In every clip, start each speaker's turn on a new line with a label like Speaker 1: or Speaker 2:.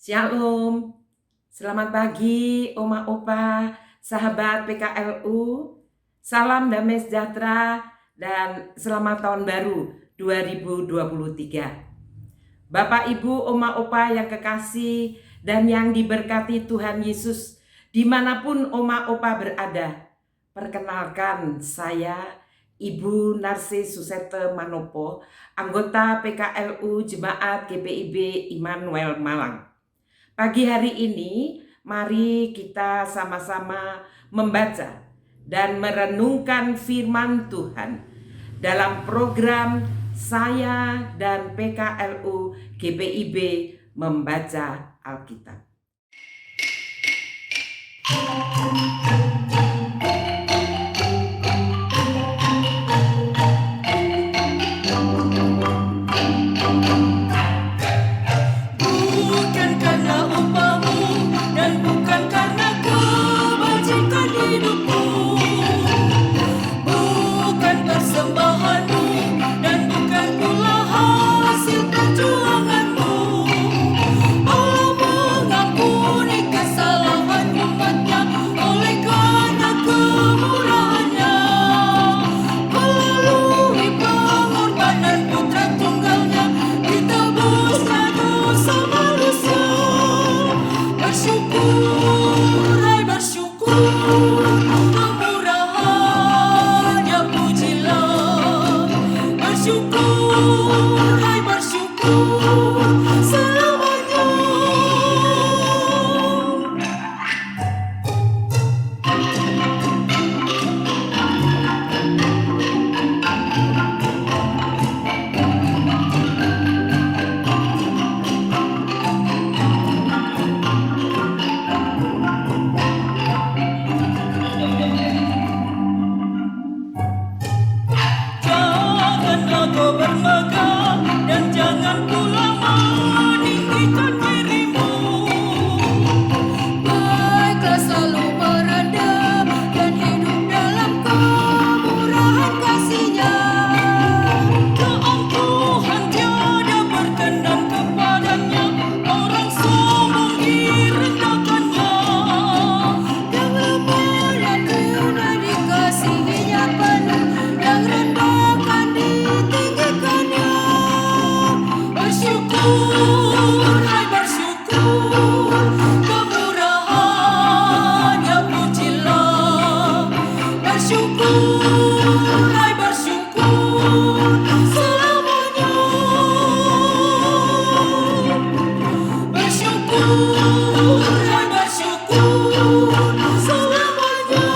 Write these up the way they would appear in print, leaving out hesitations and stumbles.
Speaker 1: Shalom, selamat pagi Oma Opa, sahabat PKLU, salam damai sejahtera dan selamat tahun baru 2023. Bapak Ibu Oma Opa yang kekasih dan yang diberkati Tuhan Yesus, dimanapun Oma Opa berada, perkenalkan saya Ibu Narsis Susete Manopo, anggota PKLU Jemaat GPIB Immanuel Malang. Pagi hari ini, mari kita sama-sama membaca dan merenungkan firman Tuhan dalam program saya dan PKLU GPIB membaca Alkitab.
Speaker 2: Bukan karena upamu dan bukan karena kebajikan hidupmu, bukan persembahanmu dan bukan pula hasil perjuanganmu. Allah mengampuni kesalahan umatnya oleh karena kemurahannya, melalui pengorbanan putra tunggalnya ditebusnya dosa manusia. Bersyukur, hai bersyukur, kemurahannya pujilah. Bersyukur, hai bersyukur, selamanya. Janganlah kau bermegah dan jangan pula meninggikan dirimu. Baiklah selalu merendah dan hidup dalam kemurahan kasih-Nya. Keangkuhan tiada berkenan kepadanya, orang sombong direndahkannya. Yang lemah dan hina dikasihinya penuh, yang rendahkan ditinggikannya. Bersyukur, hai bersyukur, kemurahannya pujilah. Bersyukur, hai bersyukur, selamanya. Bersyukur, hai bersyukur, selamanya.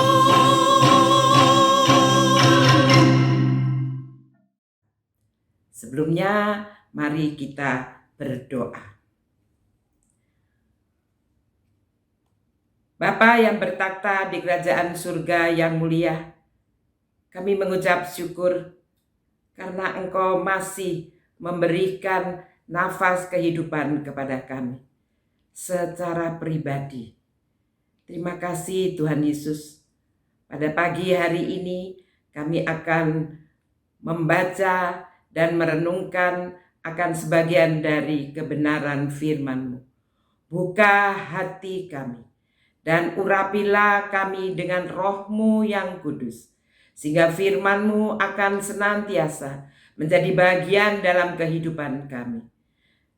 Speaker 1: Sebelumnya, mari kita berdoa. Bapa yang bertakhta di kerajaan surga yang mulia, kami mengucap syukur karena Engkau masih memberikan nafas kehidupan kepada kami secara pribadi. Terima kasih Tuhan Yesus. Pada pagi hari ini kami akan membaca dan merenungkan akan sebagian dari kebenaran firman-Mu. Buka hati kami dan urapilah kami dengan Roh-Mu yang kudus, sehingga firman-Mu akan senantiasa menjadi bagian dalam kehidupan kami.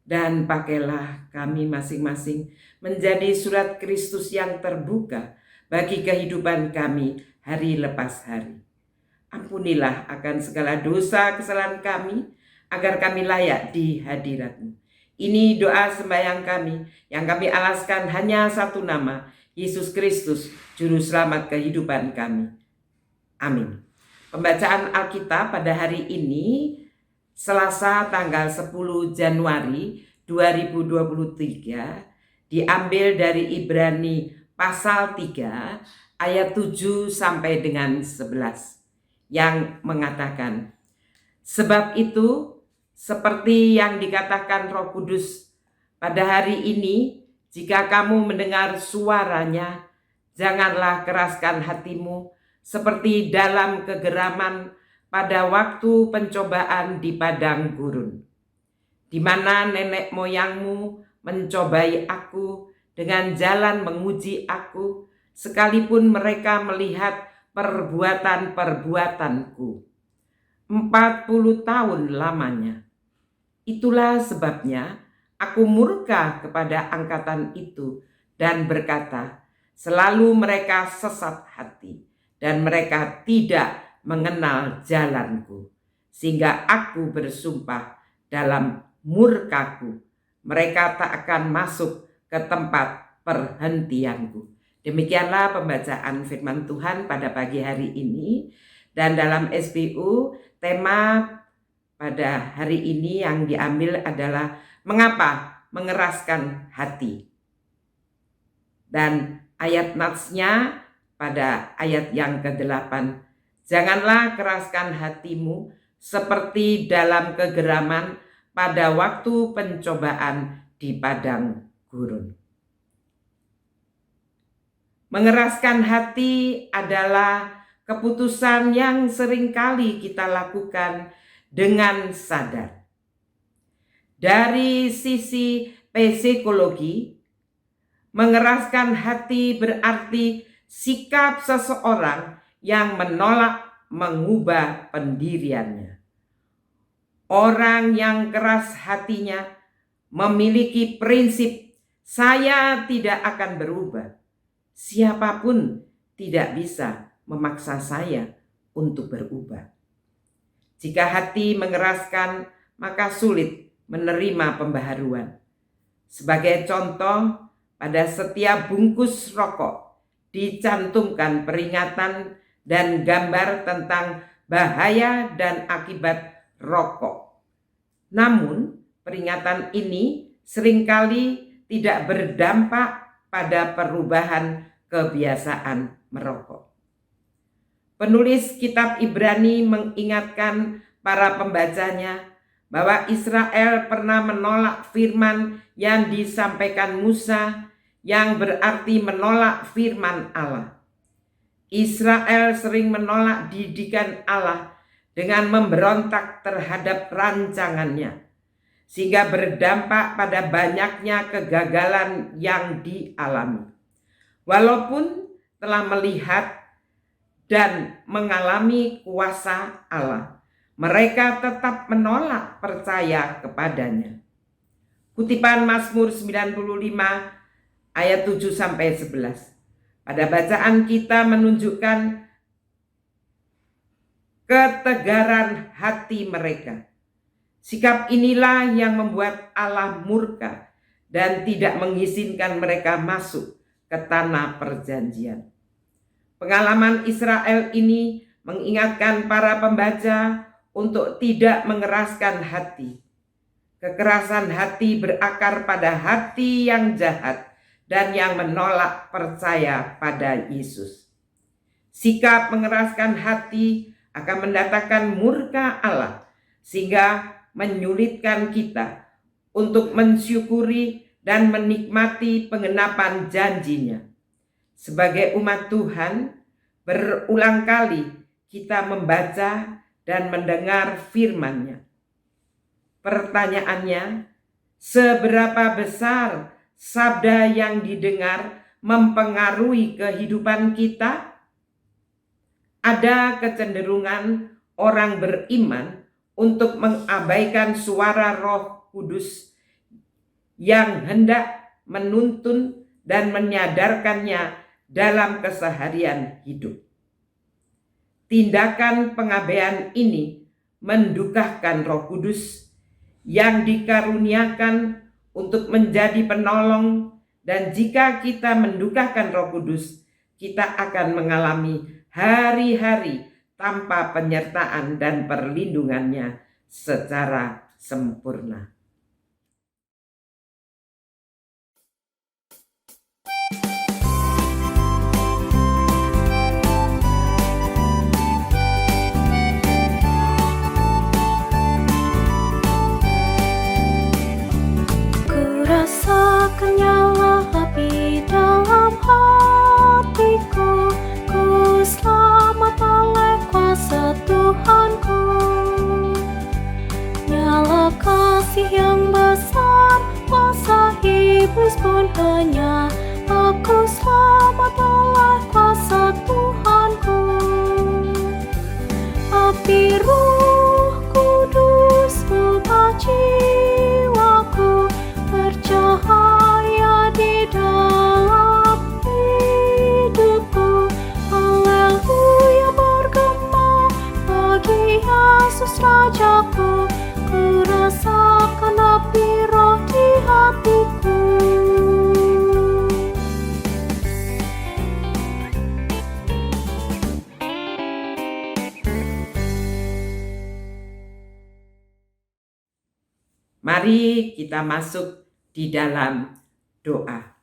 Speaker 1: Dan pakailah kami masing-masing menjadi surat Kristus yang terbuka bagi kehidupan kami hari lepas hari. Ampunilah akan segala dosa kesalahan kami, agar kami layak di hadirat-Mu. Ini doa sembahyang kami yang kami alaskan hanya satu nama, Yesus Kristus, Juru Selamat kehidupan kami. Amin. Pembacaan Alkitab pada hari ini, Selasa tanggal 10 Januari 2023, diambil dari Ibrani pasal 3 ayat 7 sampai dengan 11 yang mengatakan, sebab itu seperti yang dikatakan Roh Kudus pada hari ini, jika kamu mendengar suaranya, janganlah keraskan hatimu seperti dalam kegeraman pada waktu pencobaan di padang gurun, di mana nenek moyangmu mencobai aku, dengan jalan menguji aku, sekalipun mereka melihat perbuatan-perbuatanku. 40 tahun lamanya. Itulah sebabnya aku murka kepada angkatan itu dan berkata, selalu mereka sesat hati dan mereka tidak mengenal jalanku. Sehingga aku bersumpah dalam murkaku, mereka tak akan masuk ke tempat perhentianku. Demikianlah pembacaan firman Tuhan pada pagi hari ini. Dan dalam SBU, tema pada hari ini yang diambil adalah mengapa mengeraskan hati. Dan ayat natsnya pada ayat yang ke-8. Janganlah keraskan hatimu seperti dalam kegeraman pada waktu pencobaan di padang gurun. Mengeraskan hati adalah keputusan yang seringkali kita lakukan dengan sadar. Dari sisi psikologi, mengeraskan hati berarti sikap seseorang yang menolak mengubah pendiriannya. Orang yang keras hatinya memiliki prinsip, saya tidak akan berubah. Siapapun tidak bisa memaksa saya untuk berubah. Jika hati mengeraskan, maka sulit menerima pembaharuan. Sebagai contoh, pada setiap bungkus rokok dicantumkan peringatan dan gambar tentang bahaya dan akibat rokok. Namun, peringatan ini seringkali tidak berdampak pada perubahan kebiasaan merokok. Penulis kitab Ibrani mengingatkan para pembacanya bahwa Israel pernah menolak firman yang disampaikan Musa, yang berarti menolak firman Allah. Israel sering menolak didikan Allah dengan memberontak terhadap rancangannya, sehingga berdampak pada banyaknya kegagalan yang dialami. Walaupun telah melihat dan mengalami kuasa Allah, mereka tetap menolak percaya kepadanya. Kutipan Mazmur 95 ayat 7-11. Pada bacaan kita menunjukkan ketegaran hati mereka. Sikap inilah yang membuat Allah murka dan tidak mengizinkan mereka masuk ke tanah perjanjian. Pengalaman Israel ini mengingatkan para pembaca untuk tidak mengeraskan hati. Kekerasan hati berakar pada hati yang jahat dan yang menolak percaya pada Yesus. Sikap mengeraskan hati akan mendatangkan murka Allah, sehingga menyulitkan kita untuk mensyukuri dan menikmati penggenapan janjinya. Sebagai umat Tuhan, berulang kali kita membaca dan mendengar firman-Nya. Pertanyaannya, seberapa besar sabda yang didengar mempengaruhi kehidupan kita? Ada kecenderungan orang beriman untuk mengabaikan suara Roh Kudus yang hendak menuntun dan menyadarkannya dalam keseharian hidup. Tindakan pengabaian ini mendukakan Roh Kudus yang dikaruniakan untuk menjadi penolong, dan jika kita mendukakan Roh Kudus, kita akan mengalami hari-hari tanpa penyertaan dan perlindungannya secara sempurna.
Speaker 3: Rasakan nyala api dalam hatiku, ku selamat oleh kuasa Tuhanku. Nyala kasih kasih yang besar, kuasa iblis pun hanya aku selamat oleh kuasa Tuhanku. Api Roh Kudus ubah jiwaku, bercahaya di dalam hidupku. Haleluya bergema bagi Yesus Rajaku, ku rasakan api Roh di hatiku.
Speaker 1: Mari kita masuk di dalam doa.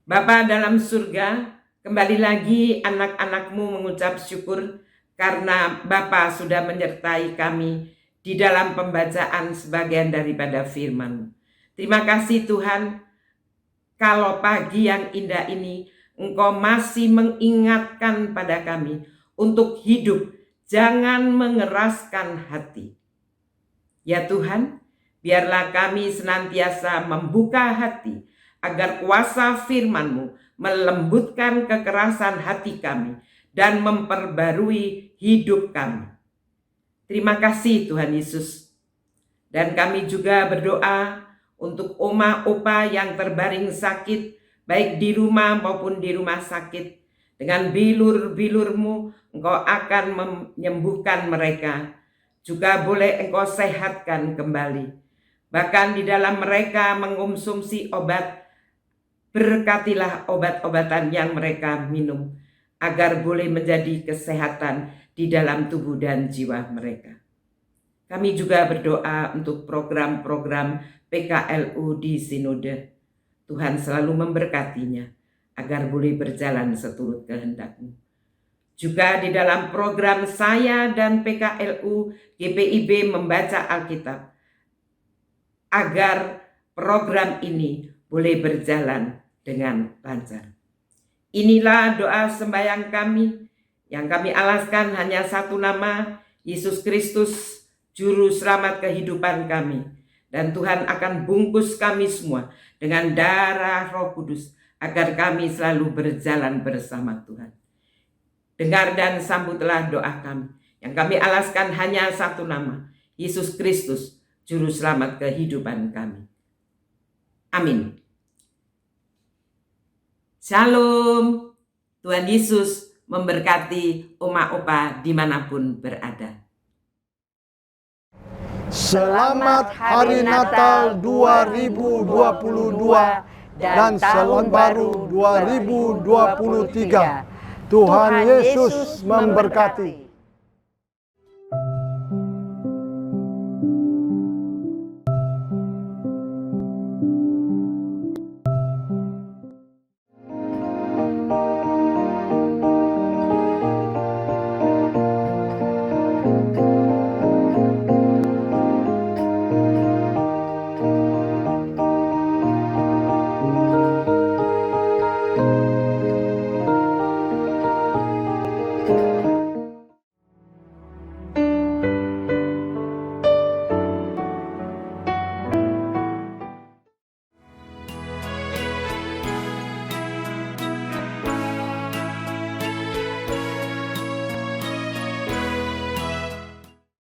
Speaker 1: Bapa dalam surga, kembali lagi anak-anak-Mu mengucap syukur karena Bapa sudah menyertai kami di dalam pembacaan sebagian daripada firman. Terima kasih Tuhan, kalau pagi yang indah ini Engkau masih mengingatkan pada kami untuk hidup, jangan mengeraskan hati. Ya Tuhan, biarlah kami senantiasa membuka hati agar kuasa firman-Mu melembutkan kekerasan hati kami dan memperbarui hidup kami. Terima kasih Tuhan Yesus. Dan kami juga berdoa untuk oma opa yang terbaring sakit, baik di rumah maupun di rumah sakit. Dengan bilur-bilur-Mu Engkau akan menyembuhkan mereka. Juga boleh Engkau sehatkan kembali. Bahkan di dalam mereka mengonsumsi obat, berkatilah obat-obatan yang mereka minum, agar boleh menjadi kesehatan di dalam tubuh dan jiwa mereka. Kami juga berdoa untuk program-program PKLU di Sinode. Tuhan selalu memberkatinya, agar boleh berjalan seturut kehendak-Mu. Juga di dalam program saya dan PKLU GPIB membaca Alkitab, agar program ini boleh berjalan dengan lancar. Inilah doa sembahyang kami, yang kami alaskan hanya satu nama, Yesus Kristus, Juru Selamat kehidupan kami. Dan Tuhan akan bungkus kami semua dengan darah Roh Kudus, agar kami selalu berjalan bersama Tuhan. Dengar dan sambutlah doa kami, yang kami alaskan hanya satu nama, Yesus Kristus, Juru Selamat kehidupan kami. Amin. Shalom. Tuhan Yesus memberkati oma opa dimanapun berada.
Speaker 4: Selamat Hari Natal 2022 dan Tahun Baru 2023. Tuhan Yesus memberkati.